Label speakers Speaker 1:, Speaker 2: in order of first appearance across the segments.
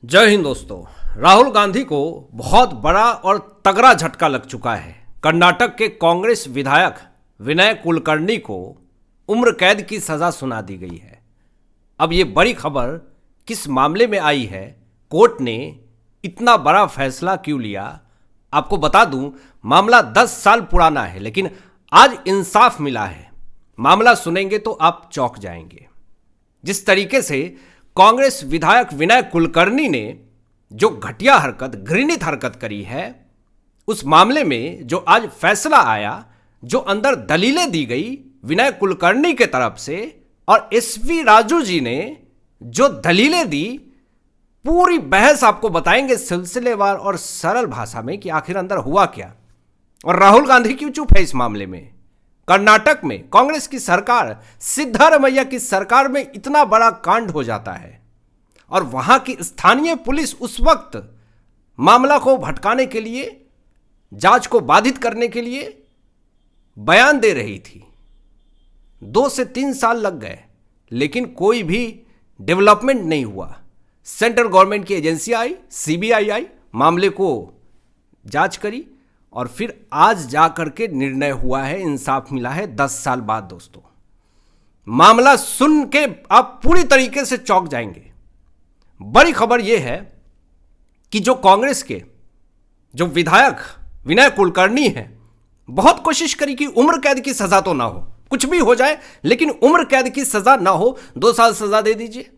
Speaker 1: जय हिंद दोस्तों। राहुल गांधी को बहुत बड़ा और तगड़ा झटका लग चुका है। कर्नाटक के कांग्रेस विधायक विनय कुलकर्णी को उम्र कैद की सजा सुना दी गई है। अब ये बड़ी खबर किस मामले में आई है, कोर्ट ने इतना बड़ा फैसला क्यों लिया, आपको बता दूं, मामला 10 साल पुराना है, लेकिन आज इंसाफ मिला है। मामला सुनेंगे तो आप चौंक जाएंगे। जिस तरीके से कांग्रेस विधायक विनय कुलकर्णी ने जो घटिया हरकत, घृणित हरकत करी है, उस मामले में जो आज फैसला आया, जो अंदर दलीलें दी गई विनय कुलकर्णी के तरफ से और एसवी राजू जी ने जो दलीलें दी, पूरी बहस आपको बताएंगे सिलसिलेवार और सरल भाषा में कि आखिर अंदर हुआ क्या और राहुल गांधी क्यों चुप है इस मामले में। कर्नाटक में कांग्रेस की सरकार, सिद्धारमैया की सरकार में इतना बड़ा कांड हो जाता है और वहां की स्थानीय पुलिस उस वक्त मामला को भटकाने के लिए, जांच को बाधित करने के लिए बयान दे रही थी। 2 से 3 साल लग गए, लेकिन कोई भी डेवलपमेंट नहीं हुआ। सेंट्रल गवर्नमेंट की एजेंसी आई, सीबीआई आई, मामले को जांच करी और फिर आज जाकर के निर्णय हुआ है, इंसाफ मिला है 10 साल बाद। दोस्तों, मामला सुन के आप पूरी तरीके से चौंक जाएंगे। बड़ी खबर यह है कि जो कांग्रेस के जो विधायक विनय कुलकर्णी हैं, बहुत कोशिश करी कि उम्र कैद की सजा तो ना हो, कुछ भी हो जाए लेकिन उम्र कैद की सजा ना हो। 2 साल सजा दे दीजिए,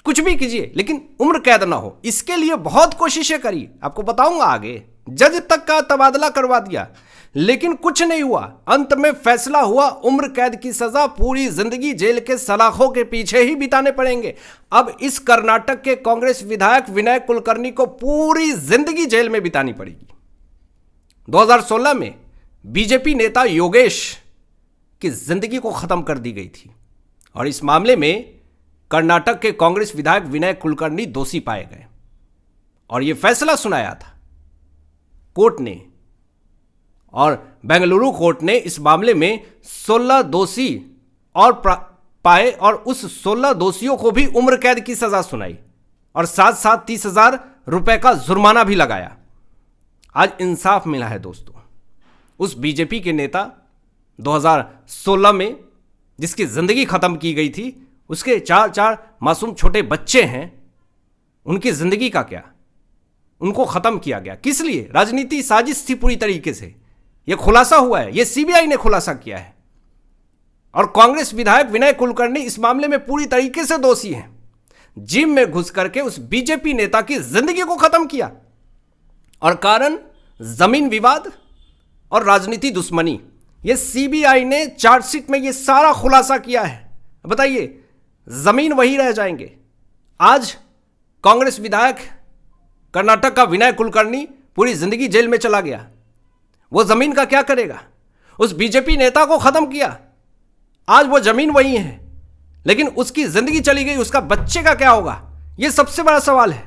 Speaker 1: कुछ भी कीजिए, लेकिन उम्र कैद ना हो। इसके लिए बहुत कोशिशें करी, आपको बताऊंगा आगे। जज तक का तबादला करवा दिया, लेकिन कुछ नहीं हुआ। अंत में फैसला हुआ उम्र कैद की सजा, पूरी जिंदगी जेल के सलाखों के पीछे ही बिताने पड़ेंगे। अब इस कर्नाटक के कांग्रेस विधायक विनय कुलकर्णी को पूरी जिंदगी जेल में बितानी पड़ेगी। 2016 में बीजेपी नेता योगेश की जिंदगी को खत्म कर दी गई थी और इस मामले में कर्नाटक के कांग्रेस विधायक विनय कुलकर्णी दोषी पाए गए और यह फैसला सुनाया था कोर्ट ने। और बेंगलुरु कोर्ट ने इस मामले में 16 दोषी और पाए और उस 16 दोषियों को भी उम्र कैद की सजा सुनाई और साथ साथ 30,000 रुपए का जुर्माना भी लगाया। आज इंसाफ मिला है दोस्तों। उस बीजेपी के नेता 2016 में जिसकी जिंदगी खत्म की गई थी, उसके 4 मासूम छोटे बच्चे हैं, उनकी जिंदगी का क्या, उनको खत्म किया गया। किस लिए? राजनीति साजिश थी पूरी तरीके से। यह खुलासा हुआ है, यह सीबीआई ने खुलासा किया है और कांग्रेस विधायक विनय कुलकर्णी इस मामले में पूरी तरीके से दोषी हैं। जिम में घुस करके उस बीजेपी नेता की जिंदगी को खत्म किया और कारण जमीन विवाद और राजनीति दुश्मनी। यह सीबीआई ने चार्जशीट में यह सारा खुलासा किया है। बताइए, जमीन वही रह जाएंगे। आज कांग्रेस विधायक कर्नाटक का विनय कुलकर्णी पूरी जिंदगी जेल में चला गया, वो जमीन का क्या करेगा? उस बीजेपी नेता को खत्म किया, आज वो जमीन वही है, लेकिन उसकी जिंदगी चली गई, उसका बच्चे का क्या होगा? यह सबसे बड़ा सवाल है।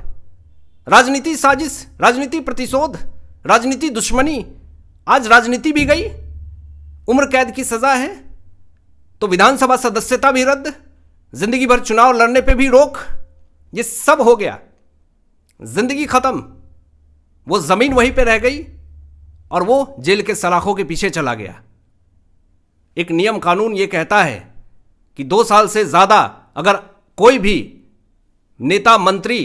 Speaker 1: राजनीति साजिश, राजनीति प्रतिशोध, राजनीति दुश्मनी। आज राजनीति भी गई, उम्र कैद की सजा है तो विधानसभा सदस्यता भी रद्द, जिंदगी भर चुनाव लड़ने पे भी रोक, ये सब हो गया, जिंदगी खत्म। वो जमीन वहीं पे रह गई और वो जेल के सलाखों के पीछे चला गया। एक नियम कानून ये कहता है कि 2 साल से ज्यादा अगर कोई भी नेता मंत्री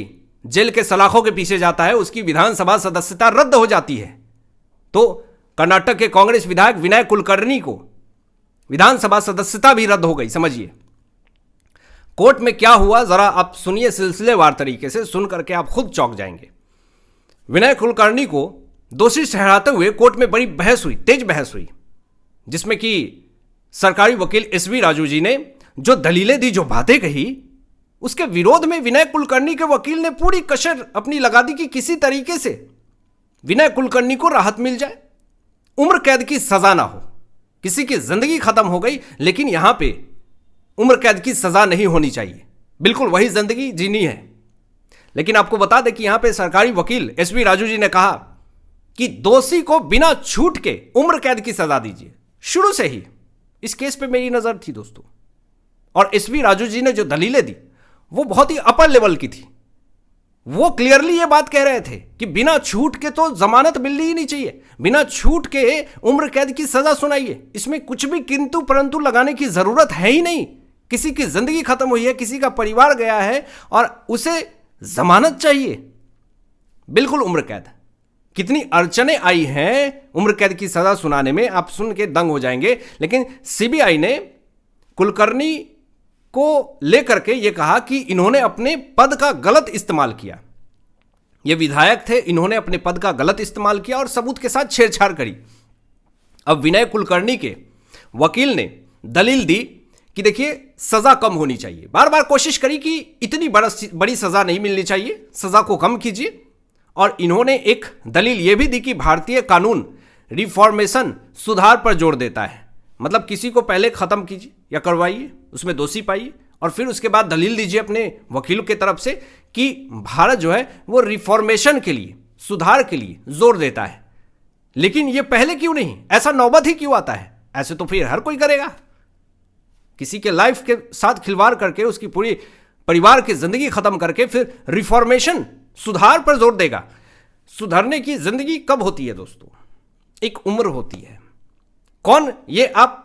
Speaker 1: जेल के सलाखों के पीछे जाता है, उसकी विधानसभा सदस्यता रद्द हो जाती है। तो कर्नाटक के कांग्रेस विधायक विनय कुलकर्णी को विधानसभा सदस्यता भी रद्द हो गई। समझिए कोर्ट में क्या हुआ, जरा आप सुनिए सिलसिलेवार तरीके से, सुन करके आप खुद चौंक जाएंगे। विनय कुलकर्णी को दोषी ठहराते हुए कोर्ट में बड़ी बहस हुई, तेज बहस हुई, जिसमें कि सरकारी वकील एसवी राजू जी ने जो दलीलें दी, जो बातें कही, उसके विरोध में विनय कुलकर्णी के वकील ने पूरी कसर अपनी लगा दी कि किसी तरीके से विनय कुलकर्णी को राहत मिल जाए, उम्र कैद की सजा ना हो। किसी की जिंदगी खत्म हो गई, लेकिन यहां पे उम्र कैद की सजा नहीं होनी चाहिए, बिल्कुल वही जिंदगी जीनी है। लेकिन आपको बता दें कि यहां पे सरकारी वकील एसवी राजू जी ने कहा कि दोषी को बिना छूट के उम्र कैद की सजा दीजिए। शुरू से ही इस केस पे मेरी नजर थी दोस्तों, और एसवी राजू जी ने जो दलीलें दी वो बहुत ही अपर लेवल की थी। वो क्लियरली ये बात कह रहे थे कि बिना छूट के तो जमानत मिलनी ही नहीं चाहिए, बिना छूट के उम्र कैद की सजा सुनाइए। इसमें कुछ भी किंतु परंतु लगाने की जरूरत है ही नहीं। किसी की जिंदगी खत्म हुई है, किसी का परिवार गया है और उसे जमानत चाहिए, बिल्कुल उम्र कैद। कितनी अड़चने आई हैं उम्र कैद की सजा सुनाने में, आप सुन के दंग हो जाएंगे। लेकिन सीबीआई ने कुलकर्णी को लेकर के यह कहा कि इन्होंने अपने पद का गलत इस्तेमाल किया। ये विधायक थे, इन्होंने अपने पद का गलत इस्तेमाल किया और सबूत के साथ छेड़छाड़ करी। अब विनय कुलकर्णी के वकील ने दलील दी कि देखिए सजा कम होनी चाहिए। बार बार कोशिश करी कि इतनी बड़ी सजा नहीं मिलनी चाहिए, सजा को कम कीजिए। और इन्होंने एक दलील यह भी दी कि भारतीय कानून रिफॉर्मेशन सुधार पर जोर देता है। मतलब किसी को पहले खत्म कीजिए या करवाइए, उसमें दोषी पाइए और फिर उसके बाद दलील दीजिए अपने वकील के तरफ से कि भारत जो है वो रिफॉर्मेशन के लिए, सुधार के लिए जोर देता है। लेकिन ये पहले क्यों नहीं, ऐसा नौबत ही क्यों आता है? ऐसे तो फिर हर कोई करेगा, किसी के लाइफ के साथ खिलवाड़ करके उसकी पूरी परिवार की जिंदगी खत्म करके फिर रिफॉर्मेशन, सुधार पर जोर देगा। सुधरने की जिंदगी कब होती है दोस्तों? एक उम्र होती है। कौन, ये आप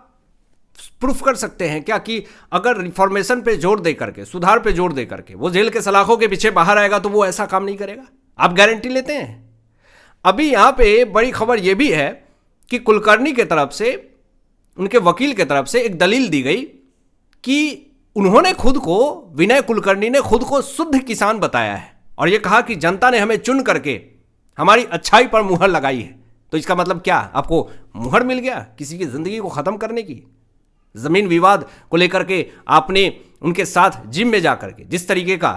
Speaker 1: प्रूफ कर सकते हैं क्या कि अगर रिफॉर्मेशन पे जोर दे करके, सुधार पे जोर दे करके वो जेल के सलाखों के पीछे बाहर आएगा तो वो ऐसा काम नहीं करेगा? आप गारंटी लेते हैं? अभी यहां पे बड़ी खबर यह भी है कि कुलकर्णी के तरफ से, उनके वकील के तरफ से एक दलील दी गई कि उन्होंने खुद को, विनय कुलकर्णी ने खुद को शुद्ध किसान बताया है और यह कहा कि जनता ने हमें चुन करके हमारी अच्छाई पर मुहर लगाई है। तो इसका मतलब क्या, आपको मुहर मिल गया किसी की जिंदगी को खत्म करने की? जमीन विवाद को लेकर के आपने उनके साथ जिम में जाकर के जिस तरीके का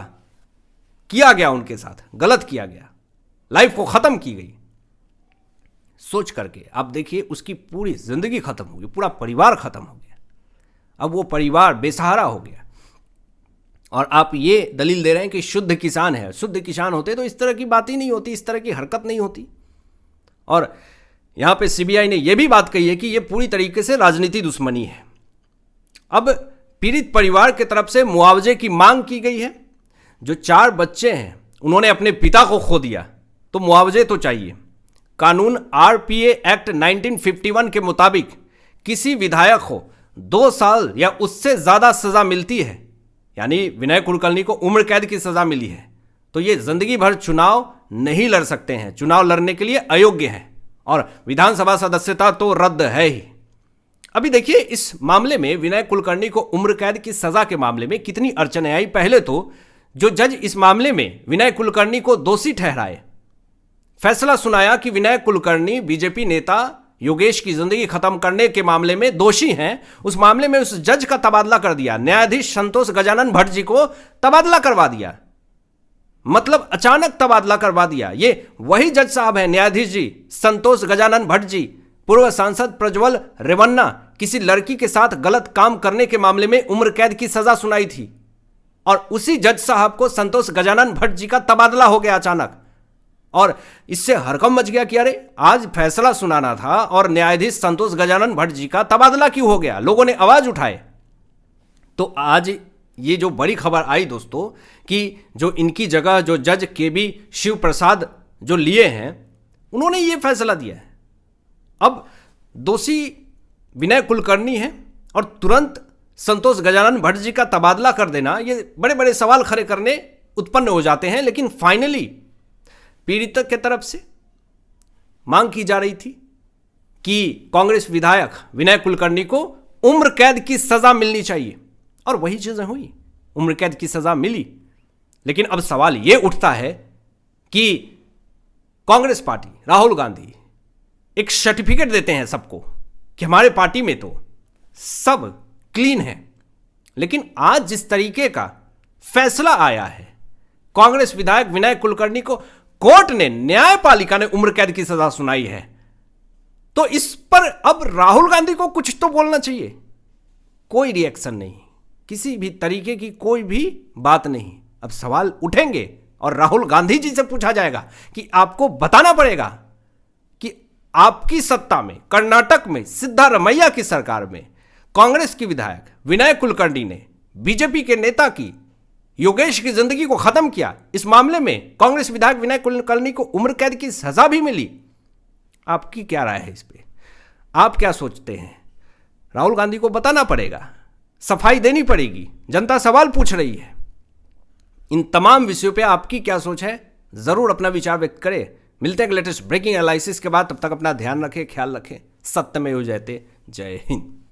Speaker 1: किया गया, उनके साथ गलत किया गया, लाइफ को खत्म की गई, सोच करके आप देखिए उसकी पूरी जिंदगी खत्म हो गई, पूरा परिवार खत्म हो गया। अब वो परिवार बेसहारा हो गया और आप ये दलील दे रहे हैं कि शुद्ध किसान है। शुद्ध किसान होते तो इस तरह की बात ही नहीं होती, इस तरह की हरकत नहीं होती। और यहां पे सीबीआई ने यह भी बात कही है कि यह पूरी तरीके से राजनीति दुश्मनी है। अब पीड़ित परिवार की तरफ से मुआवजे की मांग की गई है। जो 4 बच्चे हैं उन्होंने अपने पिता को खो दिया तो मुआवजे तो चाहिए। कानून आरपीए एक्ट 1951 के मुताबिक किसी विधायक को 2 साल या उससे ज्यादा सजा मिलती है, यानी विनय कुलकर्णी को उम्र कैद की सजा मिली है तो ये जिंदगी भर चुनाव नहीं लड़ सकते हैं, चुनाव लड़ने के लिए अयोग्य हैं और विधानसभा सदस्यता तो रद्द है ही। अभी देखिए इस मामले में विनय कुलकर्णी को उम्र कैद की सजा के मामले में कितनी अड़चनें आई। पहले तो जो जज इस मामले में विनय कुलकर्णी को दोषी ठहराए, फैसला सुनाया कि विनय कुलकर्णी बीजेपी नेता योगेश की जिंदगी खत्म करने के मामले में दोषी हैं, उस मामले में उस जज का तबादला कर दिया। न्यायाधीश संतोष गजानन भट्ट जी को तबादला करवा दिया, मतलब अचानक तबादला करवा दिया। ये वही जज साहब हैं, न्यायाधीश जी संतोष गजानन भट्ट जी, पूर्व सांसद प्रज्वल रेवन्ना किसी लड़की के साथ गलत काम करने के मामले में उम्र कैद की सजा सुनाई थी और उसी जज साहब को संतोष गजानन भट्ट जी का तबादला हो गया अचानक। और इससे हड़कंप मच गया कि अरे आज फैसला सुनाना था और न्यायाधीश संतोष गजानन भट्ट जी का तबादला क्यों हो गया? लोगों ने आवाज उठाए। तो आज ये जो बड़ी खबर आई दोस्तों कि जो इनकी जगह जो जज केबी शिव प्रसाद जो लिए हैं, उन्होंने ये फैसला दिया है। अब दोषी विनय कुलकर्णी है और तुरंत संतोष गजानन भट्ट जी का तबादला कर देना, ये बड़े बड़े सवाल खड़े करने उत्पन्न हो जाते हैं। लेकिन फाइनली पीड़ित के तरफ से मांग की जा रही थी कि कांग्रेस विधायक विनय कुलकर्णी को उम्र कैद की सजा मिलनी चाहिए और वही चीजें हुई, उम्र कैद की सजा मिली। लेकिन अब सवाल यह उठता है कि कांग्रेस पार्टी, राहुल गांधी एक सर्टिफिकेट देते हैं सबको कि हमारे पार्टी में तो सब क्लीन है, लेकिन आज जिस तरीके का फैसला आया है, कांग्रेस विधायक विनय कुलकर्णी को कोर्ट ने, न्यायपालिका ने उम्र कैद की सजा सुनाई है, तो इस पर अब राहुल गांधी को कुछ तो बोलना चाहिए। कोई रिएक्शन नहीं, किसी भी तरीके की कोई भी बात नहीं। अब सवाल उठेंगे और राहुल गांधी जी से पूछा जाएगा कि आपको बताना पड़ेगा कि आपकी सत्ता में, कर्नाटक में सिद्धारमैया की सरकार में कांग्रेस की विधायक विनय कुलकर्णी ने बीजेपी के नेता की योगेश की जिंदगी को खत्म किया। इस मामले में कांग्रेस विधायक विनय कुलकर्णी को उम्र कैद की सजा भी मिली। आपकी क्या राय है इस पे? आप क्या सोचते हैं? राहुल गांधी को बताना पड़ेगा, सफाई देनी पड़ेगी, जनता सवाल पूछ रही है। इन तमाम विषयों पे आपकी क्या सोच है, जरूर अपना विचार व्यक्त करें। मिलते हैं लेटेस्ट ब्रेकिंग एनालिसिस के बाद। तब तक अपना ध्यान रखें, ख्याल रखें। सत्यमेव जयते। जय हिंद।